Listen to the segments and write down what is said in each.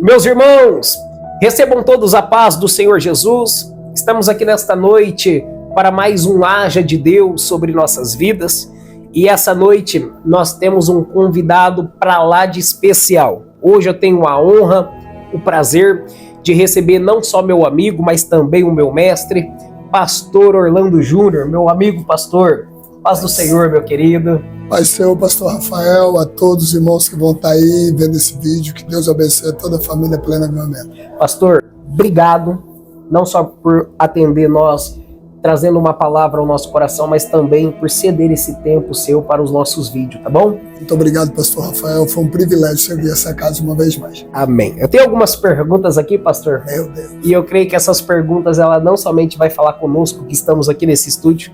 Meus irmãos, recebam todos a paz do Senhor Jesus. Estamos aqui nesta noite para mais um Haja de Deus sobre nossas vidas. E essa noite nós temos um convidado para lá de especial. Hoje eu tenho a honra, o prazer de receber não só meu amigo, mas também o meu mestre, Pastor Orlando Júnior. Meu amigo pastor, paz do Senhor, meu querido. Pai Senhor, Pastor Rafael, a todos os irmãos que vão estar aí vendo esse vídeo, que Deus abençoe toda a família Plena Avivamento. Pastor, obrigado, não só por atender nós, trazendo uma palavra ao nosso coração, mas também por ceder esse tempo seu para os nossos vídeos, tá bom? Muito obrigado, Pastor Rafael, foi um privilégio servir essa casa uma vez mais. Amém. Eu tenho algumas perguntas aqui, pastor. Meu Deus. E eu creio que essas perguntas, ela não somente vai falar conosco, que estamos aqui nesse estúdio,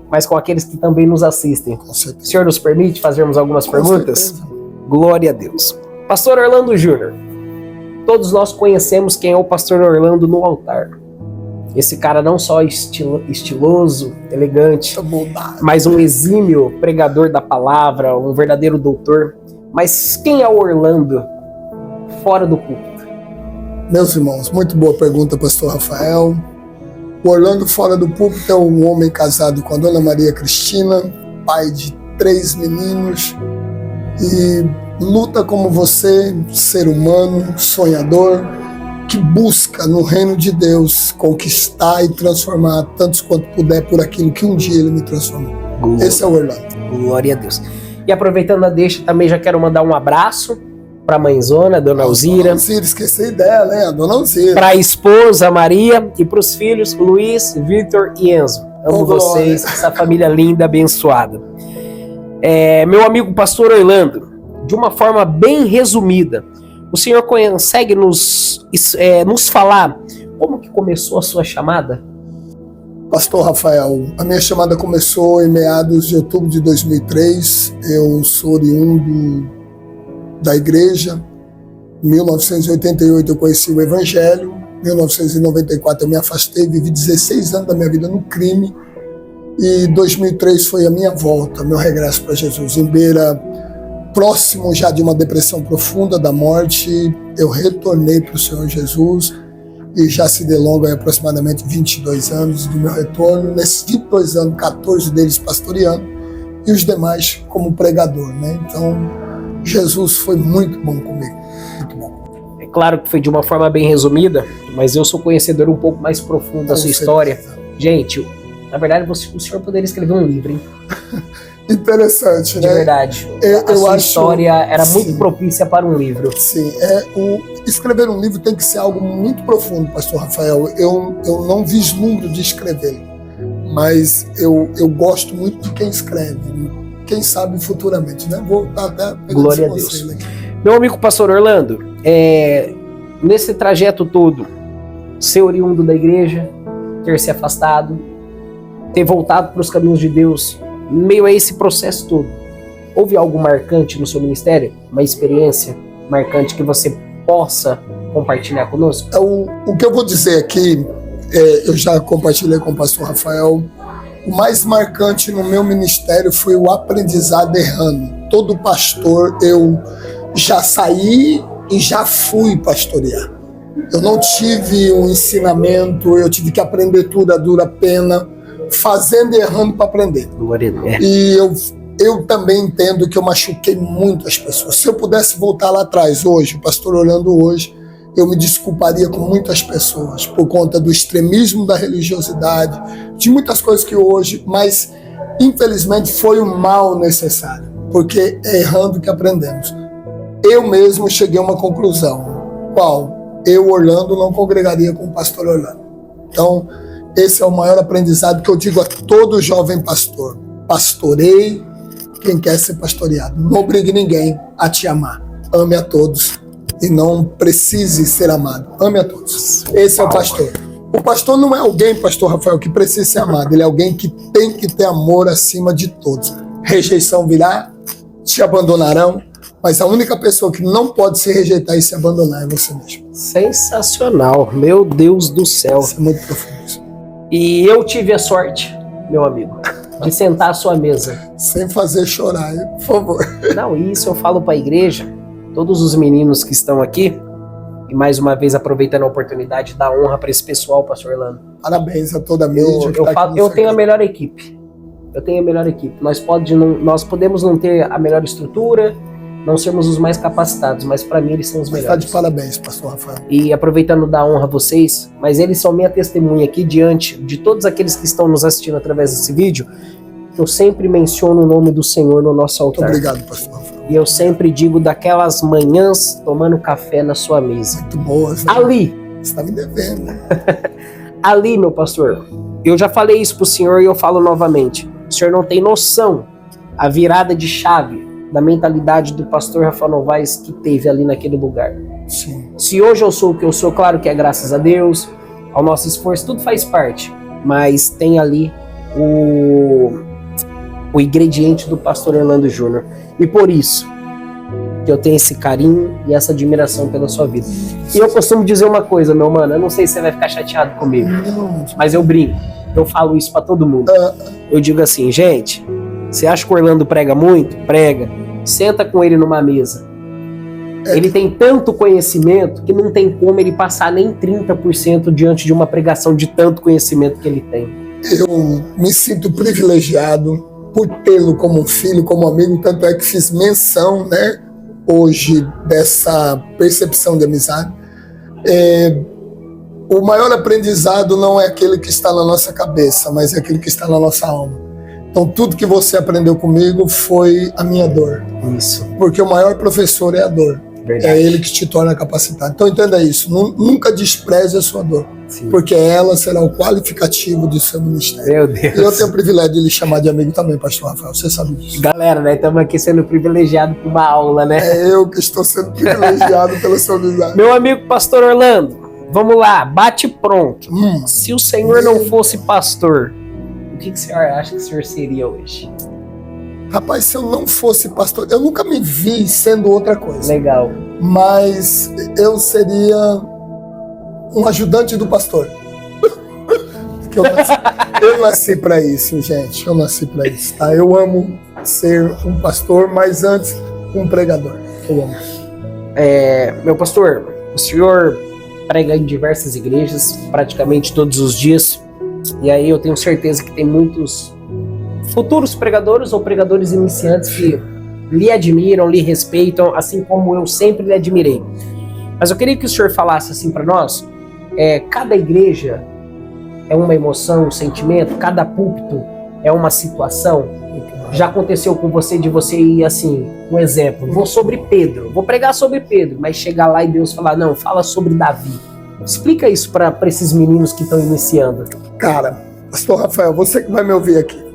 mas com aqueles que também nos assistem. Com certeza. O senhor nos permite fazermos algumas perguntas? Certeza. Glória a Deus. Pastor Orlando Júnior, todos nós conhecemos quem é o Pastor Orlando no altar. Esse cara não só estiloso, elegante, mas um exímio pregador da palavra, um verdadeiro doutor. Mas quem é o Orlando fora do púlpito? Meus irmãos, muito boa pergunta, Pastor Rafael. O Orlando fora do púlpito é um homem casado com a Dona Maria Cristina, pai de 3 meninos, e luta como você, ser humano, sonhador, que busca no reino de Deus conquistar e transformar tantos quanto puder por aquilo que um dia ele me transformou. Esse é o Orlando. Glória a Deus. E aproveitando a deixa, também já quero mandar um abraço para a mãezona, Dona Alzira. Dona Alzira, esqueci dela, hein? A Dona Alzira. Para a esposa, Maria, e para os filhos, Luiz, Victor e Enzo. Amo vocês, essa família linda, abençoada. Meu amigo Pastor Orlando, de uma forma bem resumida, o senhor consegue nos falar como que começou a sua chamada? Pastor Rafael, a minha chamada começou em meados de outubro de 2003. Eu sou oriundo da igreja. Em 1988 eu conheci o Evangelho. Em 1994 eu me afastei, vivi 16 anos da minha vida no crime. E 2003 foi a minha volta, meu regresso para Jesus. Em beira, próximo já de uma depressão profunda da morte, eu retornei para o Senhor Jesus. E já se delonga aproximadamente 22 anos do meu retorno. Nesses 22 anos, 14 deles pastoreando e os demais como pregador, né? Então, Jesus foi muito bom comigo, muito bom. É claro que foi de uma forma bem resumida, mas eu sou conhecedor um pouco mais profundo da sua história. Gente, na verdade, o senhor poderia escrever um livro, hein? Interessante, né? De verdade. A sua história era muito propícia para um livro. Sim, escrever um livro tem que ser algo muito profundo, Pastor Rafael. Eu não vislumbro de escrever, mas eu gosto muito de quem escreve. Quem sabe futuramente, né? Vou estar até pegando Glória a Deus. Meu amigo Pastor Orlando, nesse trajeto todo, ser oriundo da igreja, ter se afastado, ter voltado para os caminhos de Deus, meio a esse processo todo, houve algo marcante no seu ministério? Uma experiência marcante que você possa compartilhar conosco? O que eu vou dizer aqui, eu já compartilhei com o pastor Rafael, o mais marcante no meu ministério foi o aprendizado errando. Todo pastor, eu já saí e já fui pastorear. Eu não tive um ensinamento, eu tive que aprender tudo a dura pena, fazendo e errando para aprender. E eu também entendo que eu machuquei muito as pessoas. Se eu pudesse voltar lá atrás hoje, o pastor Orlando hoje, eu me desculparia com muitas pessoas por conta do extremismo da religiosidade, de muitas coisas que hoje, mas infelizmente foi o mal necessário, porque é errando que aprendemos. Eu mesmo cheguei a uma conclusão, qual? Eu, Orlando, não congregaria com o pastor Orlando. Então, esse é o maior aprendizado que eu digo a todo jovem pastor. Pastoreie quem quer ser pastoreado. Não obrigue ninguém a te amar. Ame a todos e não precise ser amado. Ame a todos. Esse é o pastor. O pastor não é alguém, pastor Rafael, que precisa ser amado. Ele é alguém que tem que ter amor acima de todos. Rejeição virá, te abandonarão, mas a única pessoa que não pode se rejeitar e se abandonar é você mesmo. Sensacional. Meu Deus do céu. Isso é muito profundo. E eu tive a sorte, meu amigo, de sentar à sua mesa. Sem fazer chorar, por favor. Não, isso eu falo para a igreja, todos os meninos que estão aqui, E mais uma vez, aproveitando a oportunidade, dar honra para esse pessoal, pastor Orlando. Parabéns a toda a mídia. Eu tenho a melhor equipe. Eu tenho a melhor equipe. Nós podemos não ter a melhor estrutura, não sermos os mais capacitados, mas para mim eles são os melhores. Está de parabéns, pastor Rafael. E aproveitando da honra a vocês, mas eles são minha testemunha aqui diante de todos aqueles que estão nos assistindo através desse vídeo. Eu sempre menciono o nome do Senhor no nosso altar. Muito obrigado, pastor Rafael. E eu sempre digo daquelas manhãs tomando café na sua mesa. Muito boas. Né? Ali. Você está me devendo. Ali, meu pastor, eu já falei isso pro senhor e eu falo novamente. O senhor não tem noção a virada de chave da mentalidade do pastor Rafael Novaes que teve ali naquele lugar. Sim. Se hoje eu sou o que eu sou, claro que é graças a Deus, ao nosso esforço, tudo faz parte. Mas tem ali o ingrediente do pastor Orlando Júnior. E por isso que eu tenho esse carinho e essa admiração pela sua vida. E eu costumo dizer uma coisa, meu mano, eu não sei se você vai ficar chateado comigo, mas eu brinco, eu falo isso pra todo mundo. Eu digo assim, gente, você acha que o Orlando prega muito? Prega. Senta com ele numa mesa. Ele tem tanto conhecimento que não tem como ele passar nem 30% diante de uma pregação de tanto conhecimento que ele tem. Eu me sinto privilegiado por tê-lo como um filho, como amigo, tanto é que fiz menção, né, hoje dessa percepção de amizade. O maior aprendizado não é aquele que está na nossa cabeça, mas é aquele que está na nossa alma. Então tudo que você aprendeu comigo foi a minha dor. Isso. Porque o maior professor é a dor. Verdade. É ele que te torna capacitado. Então entenda isso, nunca despreze a sua dor. Sim. Porque ela será o qualificativo do seu ministério. Meu Deus. E eu tenho o privilégio de lhe chamar de amigo também, pastor Rafael, você sabe disso. Galera, né, estamos aqui sendo privilegiados por uma aula, né? É eu que estou sendo privilegiado pela sua amizade. Meu amigo pastor Orlando, vamos lá, bate pronto. Se o senhor não fosse pastor, o que o senhor acha que o senhor seria hoje? Rapaz, se eu não fosse pastor, eu nunca me vi sendo outra coisa. Legal. Mas eu seria um ajudante do pastor. Eu nasci para isso, gente. Eu nasci para isso, tá? Eu amo ser um pastor, mas antes um pregador. Eu amo. Meu pastor, o senhor prega em diversas igrejas, praticamente todos os dias. E aí eu tenho certeza que tem muitos futuros pregadores ou pregadores iniciantes que lhe admiram, lhe respeitam, assim como eu sempre lhe admirei. Mas eu queria que o senhor falasse assim para nós, cada igreja é uma emoção, um sentimento, cada púlpito é uma situação. Já aconteceu com você de você ir assim, um exemplo, vou pregar sobre Pedro, mas chegar lá e Deus falar, não, fala sobre Davi. Explica isso para esses meninos que estão iniciando. Cara, pastor Rafael, você que vai me ouvir aqui,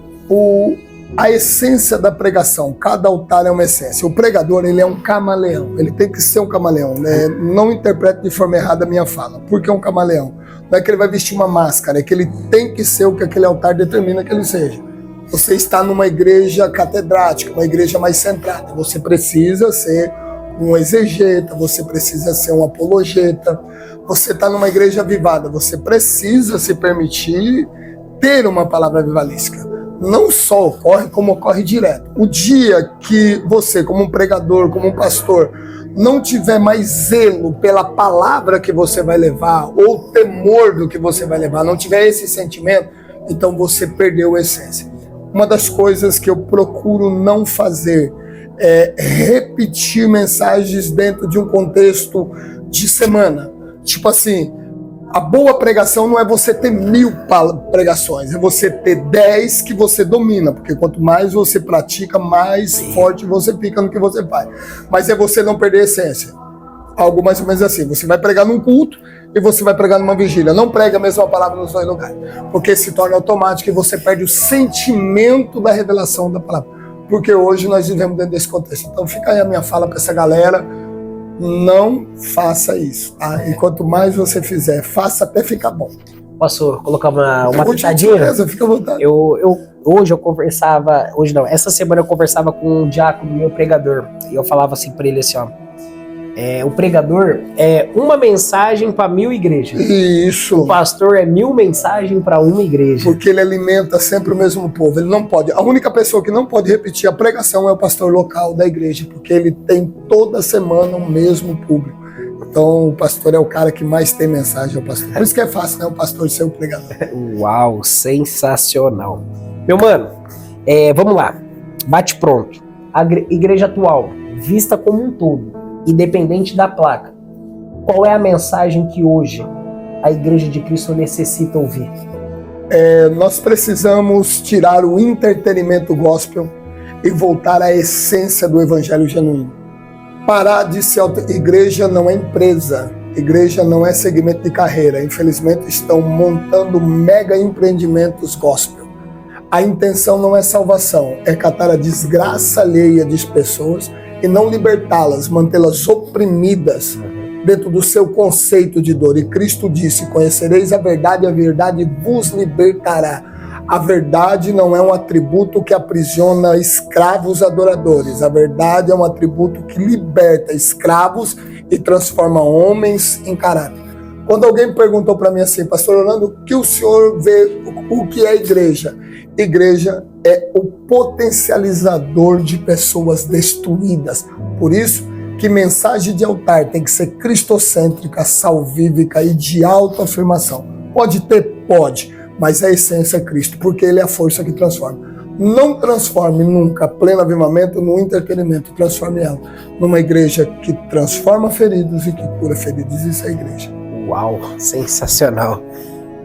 a essência da pregação, cada altar é uma essência. O pregador, ele é um camaleão, ele tem que ser um camaleão, né? Não interprete de forma errada a minha fala. Por que um camaleão? Não é que ele vai vestir uma máscara, é que ele tem que ser o que aquele altar determina que ele seja. Você está numa igreja catedrática, uma igreja mais centrada, você precisa ser um exegeta, você precisa ser um apologeta. Você está numa igreja avivada, você precisa se permitir ter uma palavra avivalística. Não só ocorre, como ocorre direto. O dia que você, como um pregador, como um pastor, não tiver mais zelo pela palavra que você vai levar, ou temor do que você vai levar, não tiver esse sentimento, então você perdeu a essência. Uma das coisas que eu procuro não fazer é repetir mensagens dentro de um contexto de semana. Tipo assim, a boa pregação não é você ter 1000 pregações, é você ter 10 que você domina, porque quanto mais você pratica, mais forte você fica no que você faz. Mas é você não perder a essência. Algo mais ou menos assim, você vai pregar num culto e você vai pregar numa vigília. Não prega a mesma palavra nos dois lugares, porque se torna automático e você perde o sentimento da revelação da palavra. Porque hoje nós vivemos dentro desse contexto. Então fica aí a minha fala para essa galera. Não faça isso, tá? E quanto mais você fizer, faça até ficar bom. Posso colocar uma pitadinha? Fica à vontade. Essa semana eu conversava com um diácono, meu pregador, e eu falava assim pra ele assim, ó, o pregador é uma mensagem para 1000 igrejas. Isso. O pastor é 1000 mensagens para uma igreja. Porque ele alimenta sempre o mesmo povo. Ele não pode. A única pessoa que não pode repetir a pregação é o pastor local da igreja, porque ele tem toda semana o mesmo público. Então o pastor é o cara que mais tem mensagem, é o pastor. Por isso que é fácil, né? O pastor ser o pregador. Uau, sensacional. Meu mano, vamos lá. Bate pronto. A igreja atual, vista como um todo, independente da placa, qual é a mensagem que hoje a Igreja de Cristo necessita ouvir? Nós precisamos tirar o entretenimento gospel e voltar à essência do evangelho genuíno. Parar de ser igreja não é empresa, igreja não é segmento de carreira. Infelizmente estão montando mega empreendimentos gospel. A intenção não é salvação, é catar a desgraça alheia de pessoas e não libertá-las, mantê-las oprimidas dentro do seu conceito de dor. E Cristo disse: conhecereis a verdade vos libertará. A verdade não é um atributo que aprisiona escravos adoradores. A verdade é um atributo que liberta escravos e transforma homens em caráter. Quando alguém perguntou para mim assim: pastor Orlando, o que o senhor vê, o que é igreja? Igreja é o potencializador de pessoas destruídas. Por isso que mensagem de altar tem que ser cristocêntrica, salvífica e de autoafirmação. Pode ter? Pode, mas a essência é Cristo, porque Ele é a força que transforma. Não transforme nunca pleno avivamento no entretenimento, transforme ela numa igreja que transforma feridos e que cura feridos. Isso é a igreja. Uau, sensacional.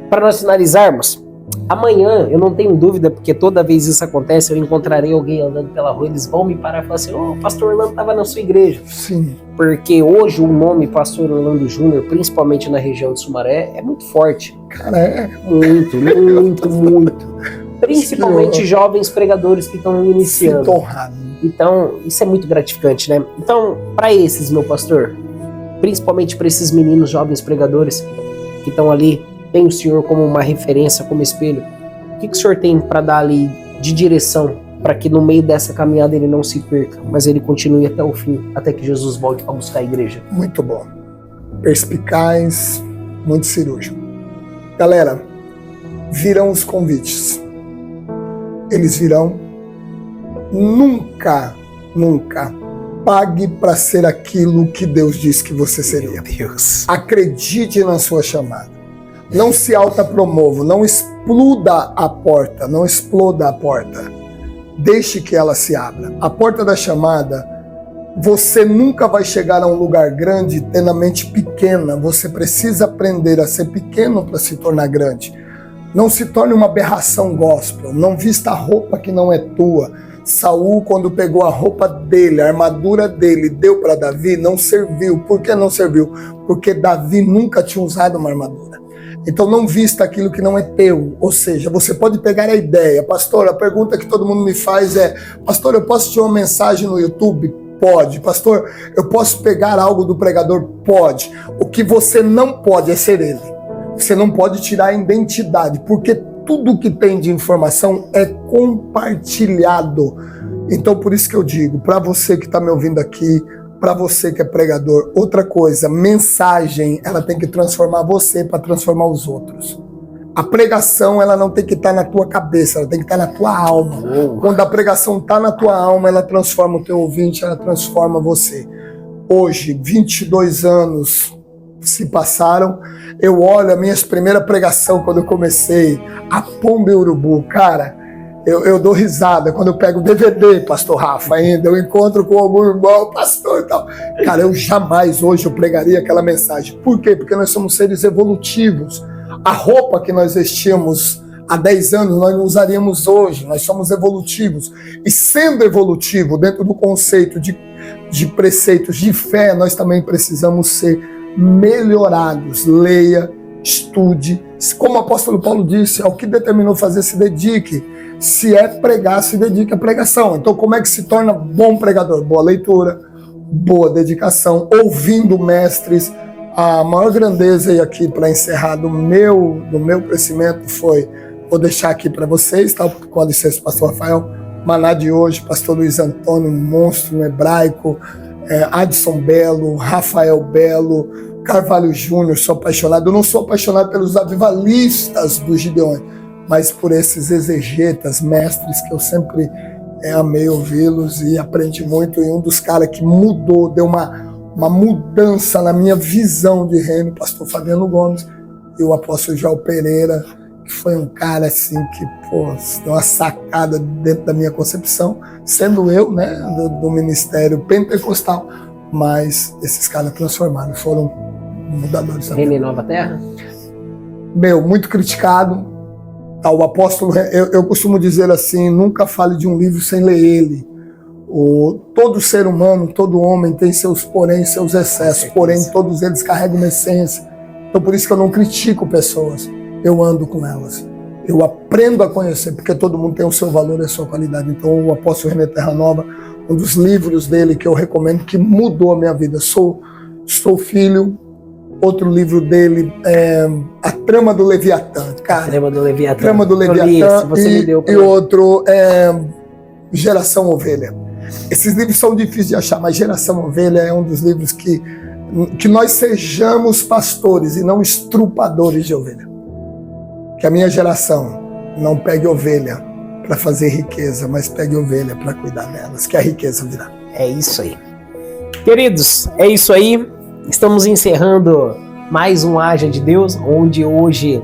Para nós finalizarmos, amanhã, eu não tenho dúvida, porque toda vez isso acontece, eu encontrarei alguém andando pela rua, eles vão me parar e falar assim: o pastor Orlando estava na sua igreja. Sim. Porque hoje o nome pastor Orlando Júnior, principalmente na região de Sumaré, é muito forte. Cara, muito. Principalmente jovens pregadores que estão iniciando. Sinto honrado. Então, isso é muito gratificante, né? Então, para esses, meu pastor, principalmente para esses meninos jovens pregadores que estão ali, tem o senhor como uma referência, como espelho, o que o senhor tem para dar ali de direção para que no meio dessa caminhada ele não se perca, mas ele continue até o fim, até que Jesus volte para buscar a igreja? Muito bom. Perspicaz, muito cirúrgico. Galera, virão os convites. Eles virão. Nunca pague para ser aquilo que Deus disse que você seria. Meu Deus. Acredite na sua chamada. Não se autopromova, não exploda a porta, Deixe que ela se abra. A porta da chamada, você nunca vai chegar a um lugar grande tendo a mente pequena. Você precisa aprender a ser pequeno para se tornar grande. Não se torne uma aberração gospel, não vista a roupa que não é tua. Saul, quando pegou a roupa dele, a armadura dele, deu para Davi, não serviu. Por que não serviu? Porque Davi nunca tinha usado uma armadura. Então não vista aquilo que não é teu, ou seja, você pode pegar a ideia. Pastor, a pergunta que todo mundo me faz é: pastor, eu posso te uma mensagem no YouTube? Pode. Pastor, eu posso pegar algo do pregador? Pode. O que você não pode é ser ele. Você não pode tirar a identidade, porque tudo que tem de informação é compartilhado. Então por isso que eu digo, para você que está me ouvindo aqui, para você que é pregador, outra coisa, mensagem, ela tem que transformar você para transformar os outros. A pregação, ela não tem que estar na tua cabeça, ela tem que estar na tua alma. Quando a pregação está na tua alma, ela transforma o teu ouvinte, ela transforma você. Hoje, 22 anos se passaram, eu olho a minha primeira pregação quando eu comecei, a Pomba e Urubu, cara, eu dou risada quando eu pego o DVD, pastor Rafa, ainda, eu encontro com algum irmão, pastor e tal. Cara, eu jamais hoje eu pregaria aquela mensagem. Por quê? Porque nós somos seres evolutivos. A roupa que nós vestíamos há 10 anos, nós não usaríamos hoje. Nós somos evolutivos. E sendo evolutivo, dentro do conceito de preceitos de fé, nós também precisamos ser melhorados. Leia, estude. Como o apóstolo Paulo disse, ao que determinou fazer, se dedique. Se é pregar, se dedique à pregação. Então, como é que se torna bom pregador? Boa leitura, boa dedicação, ouvindo mestres. A maior grandeza aí aqui para encerrar do meu crescimento foi, vou deixar aqui para vocês, tá? Com licença, pastor Rafael, Maná de hoje, pastor Luiz Antônio, um monstro no hebraico, Adson Belo, Rafael Belo, Carvalho Júnior, sou apaixonado. Eu não sou apaixonado pelos avivalistas do Gideon, mas por esses exegetas, mestres que eu sempre amei ouvi-los e aprendi muito. E um dos caras que mudou, deu uma uma mudança na minha visão de reino, o pastor Fabiano Gomes e o apóstolo João Pereira, que foi um cara assim que, deu uma sacada dentro da minha concepção, sendo eu, né, do ministério pentecostal, mas esses caras transformaram, foram mudadores. Reino em Nova Terra? Muito criticado. O apóstolo, eu costumo dizer assim, nunca fale de um livro sem ler ele. Todo ser humano, todo homem tem seus porém, seus excessos, porém todos eles carregam uma essência. Então por isso que eu não critico pessoas, eu ando com elas. Eu aprendo a conhecer, porque todo mundo tem o seu valor e a sua qualidade. Então o apóstolo René Terranova, um dos livros dele que eu recomendo, que mudou a minha vida. Sou Filho. Outro livro dele é A Trama do Leviatã. Cara, A Trama do Leviatã. Trama do Leviatã. Você me deu e outro é Geração Ovelha. Esses livros são difíceis de achar, mas Geração Ovelha é um dos livros que nós sejamos pastores e não estrupadores de ovelha. Que a minha geração não pegue ovelha para fazer riqueza, mas pegue ovelha para cuidar delas, que a riqueza virá. É isso aí. Queridos, é isso aí. Estamos encerrando mais um Haja de Deus, onde hoje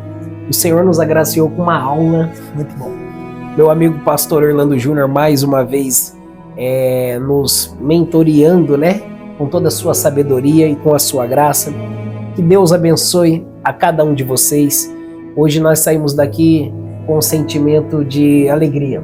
o Senhor nos agraciou com uma aula. Muito bom. Meu amigo pastor Orlando Júnior, mais uma vez, nos mentoreando, né? Com toda a sua sabedoria e com a sua graça. Que Deus abençoe a cada um de vocês. Hoje nós saímos daqui com um sentimento de alegria.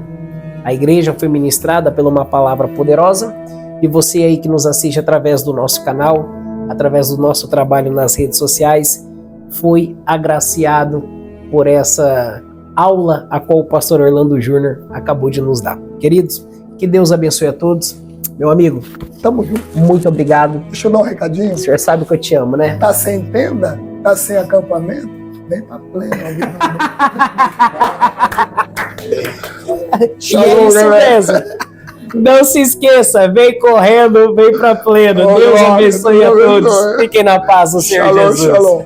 A igreja foi ministrada por uma palavra poderosa e você aí que nos assiste através do nosso canal, através do nosso trabalho nas redes sociais, foi agraciado por essa aula a qual o pastor Orlando Júnior acabou de nos dar. Queridos, que Deus abençoe a todos. Meu amigo, tamo junto. Muito obrigado. Deixa eu dar um recadinho. O senhor sabe que eu te amo, né? Tá sem tenda? Tá sem acampamento? Vem pra pleno. E é isso mesmo. Não se esqueça, vem correndo, vem pra pleno. Deus abençoe a todos. Fiquem na paz do Senhor Jesus. Shalom.